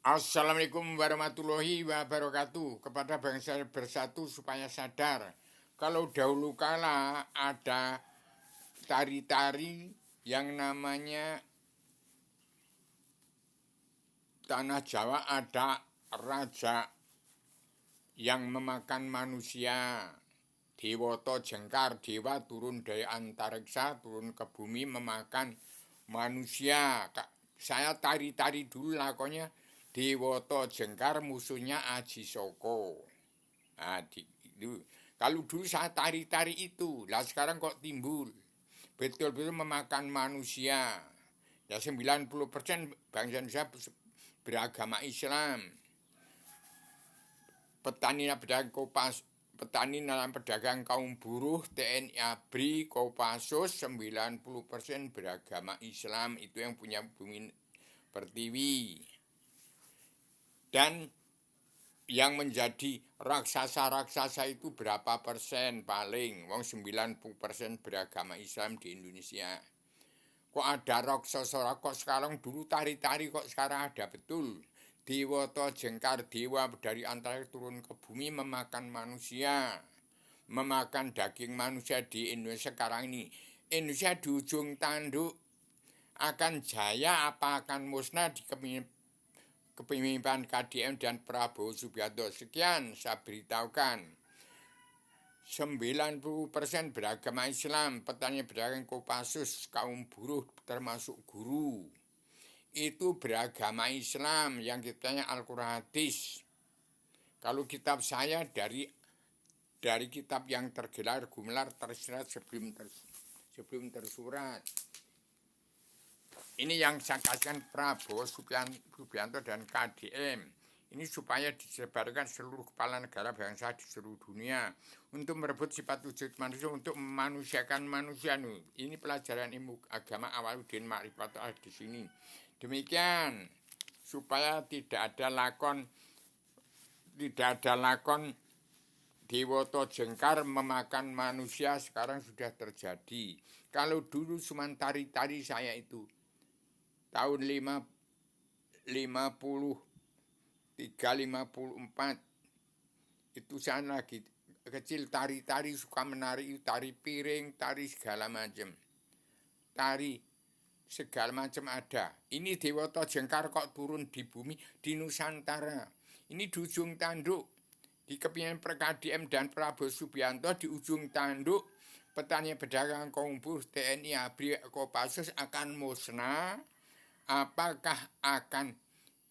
Assalamualaikum warahmatullahi wabarakatuh. Kepada bangsa bersatu supaya sadar. Kalau dahulu kala ada tari-tari yang namanya tanah Jawa, ada raja yang memakan manusia. Dewata Jengkar, dewa turun dari antariksa, turun ke bumi memakan manusia. Saya tari-tari dulu lakonnya. Dewata Jengkar musuhnya Aji Soko. Nah, itu. Kalau dulu saya tari-tari itu, lah sekarang kok timbul. Betul-betul memakan manusia. Ya 90% bangsa Indonesia beragama Islam. Petani dalam pedagang kaum buruh, TNI ABRI, Kopassus 90% beragama Islam. Itu yang punya bumi pertiwi. Dan yang menjadi raksasa-raksasa itu berapa persen paling? Wong 90% beragama Islam di Indonesia. Kok ada raksasa kok sekarang dulu tari-tari kok sekarang ada betul. Dewata Jengkar, dewa dari antara turun ke bumi memakan manusia. Memakan daging manusia di Indonesia sekarang ini. Indonesia di ujung tanduk akan jaya apa akan musnah di kepemimpinan KDM dan Prabowo Subianto. Sekian saya beritahukan. 90% beragama Islam, petani pedagang Kopassus, kaum buruh termasuk guru. Itu beragama Islam yang kitanya Al-Quran hadis. Kalau kitab saya dari kitab yang tergelar, gumelar, tersirat sebelum tersurat. Ini yang saya kasihkan Prabowo Subianto dan KDM. Ini supaya disebarkan seluruh kepala negara bangsa di seluruh dunia untuk merebut sifat wujud manusia, untuk memanusiakan manusia. Ini pelajaran ilmu agama Awaludin Ma'rifatullah di sini. Demikian supaya tidak ada lakon Dewata Jengkar memakan manusia sekarang sudah terjadi. Kalau dulu cuma tari-tari saya itu tahun 53-54 itu saya lagi kecil tari-tari suka menari, tari piring, tari segala macam. Tari segala macam ada. Ini Dewata Jengkar kok turun di bumi di Nusantara. Ini di ujung tanduk. Di kepemimpinan KDM dan Prabowo Subianto di ujung tanduk petani pedagang kaum buruh TNI ABRI Kopassus akan musnah. Apakah akan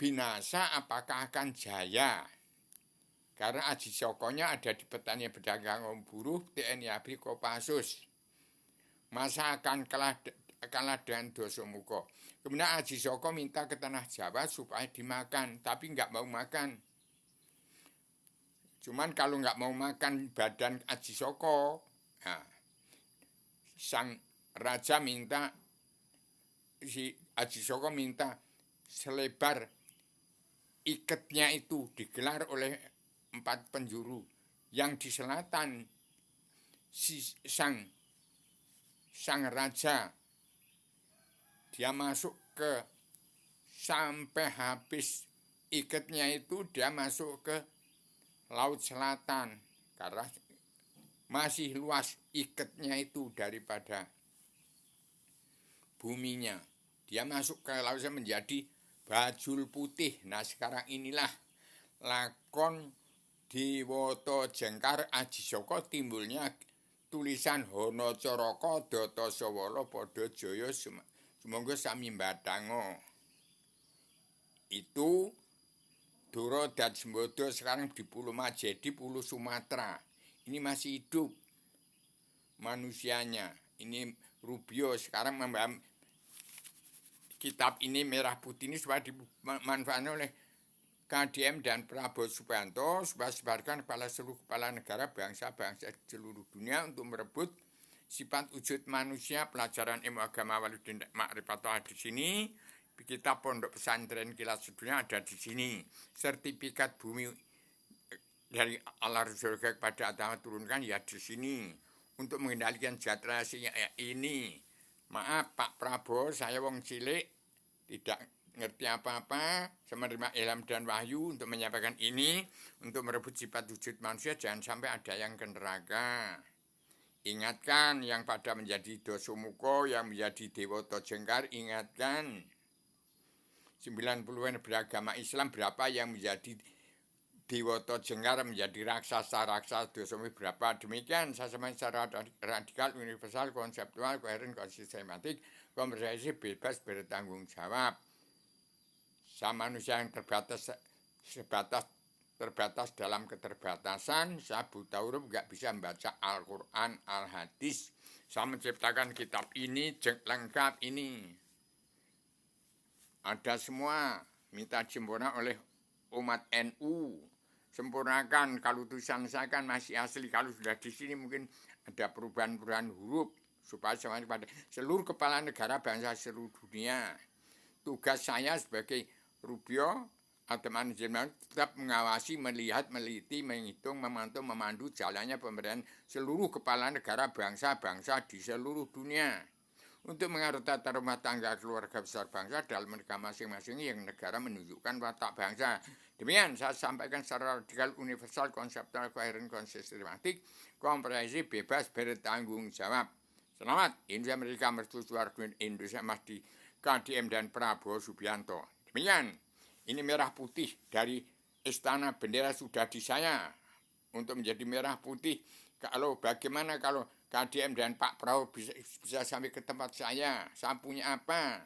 binasa, apakah akan jaya? Karena Aji Sokonya ada di petani pedagang kaum buruh TNI ABRI Kopassus. Masa akan kalah dengan Dosomuko. Kemudian Aji Soko minta ke tanah Jawa supaya dimakan, tapi nggak mau makan. Cuman kalau nggak mau makan badan Aji Soko, nah, sang raja minta, si Aji Soko minta selebar iketnya itu digelar oleh 4 penjuru. Yang di selatan si sang raja dia masuk ke sampai habis iketnya itu dia masuk ke Laut Selatan karena masih luas iketnya itu daripada buminya. Dia masuk ke laut menjadi bajul putih. Nah sekarang inilah lakon Dewata Jengkar Aji Soko timbulnya tulisan Hono Coroko Doto Sowolo Podo Joyo Sumangga Sami Batango. Itu Doro dan Sembodo sekarang di Pulau Majedi, Pulau Sumatera. Ini masih hidup manusianya. Ini Rubio sekarang kitab ini merah putih ini supaya dimanfaatkan oleh KDM dan Prabowo Subianto supaya sebarkan kepada seluruh kepala negara bangsa-bangsa seluruh dunia untuk merebut sifat wujud manusia. Pelajaran ilmu agama Awaludin Ma'rifatullah di sini. Kita Pondok Pesantren Kilas Sedunia ada di sini. Sertifikat bumi dari Allah Surga kepada Adam turunkan ya di sini. Untuk mengendalikan generasi ini. Maaf Pak Prabowo, saya wong cilik tidak ngerti apa-apa, menerima ilham dan wahyu untuk menyampaikan ini, untuk merebut sifat wujud manusia, jangan sampai ada yang ke neraka. Ingatkan yang pada menjadi dosumuko, yang menjadi dewoto jengkar, ingatkan. 90-an beragama Islam, berapa yang menjadi dewoto jengkar, menjadi raksasa dosumuko berapa. Demikian saya sampaikan secara radikal, universal, konseptual, koheren, konsistematik, komprehensif, bebas, bertanggung jawab. Saya manusia yang terbatas dalam keterbatasan. Saya buta huruf, nggak bisa membaca Al-Quran, Al-Hadis. Saya menciptakan kitab ini, lengkap ini. Ada semua, minta sempurna oleh umat NU. Sempurnakan, kalau tulisan saya kan masih asli. Kalau sudah di sini mungkin ada perubahan-perubahan huruf. Supaya sampai pada seluruh kepala negara bangsa seluruh dunia. Tugas saya sebagai Rubio atau manajemen tetap mengawasi, melihat, meliti, menghitung, memantau, memandu jalannya pemerintahan seluruh kepala negara bangsa-bangsa di seluruh dunia. Untuk mengatur tata rumah tangga keluarga besar bangsa dalam negara masing-masing yang negara menunjukkan watak bangsa. Demikian saya sampaikan secara radikal, universal, konseptual, koheren, konsistematik, komprehensif, bebas, bertanggung jawab. Selamat, Indonesia Merdeka, Mercusuar, Indonesia Masdi, KDM dan Prabowo Subianto. Demikian, ini merah putih dari istana bendera sudah di saya untuk menjadi merah putih. Kalau bagaimana kalau KDM dan Pak Prabowo bisa sampai ke tempat saya punya apa?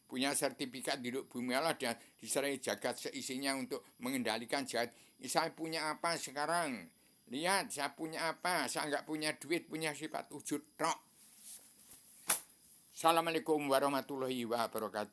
Punya sertifikat hidup bumi Allah dan diserai jagat seisinya untuk mengendalikan jagat. Saya punya apa sekarang? Lihat, saya punya apa? Saya nggak punya duit, punya sifat wujud tok. Assalamualaikum warahmatullahi wabarakatuh.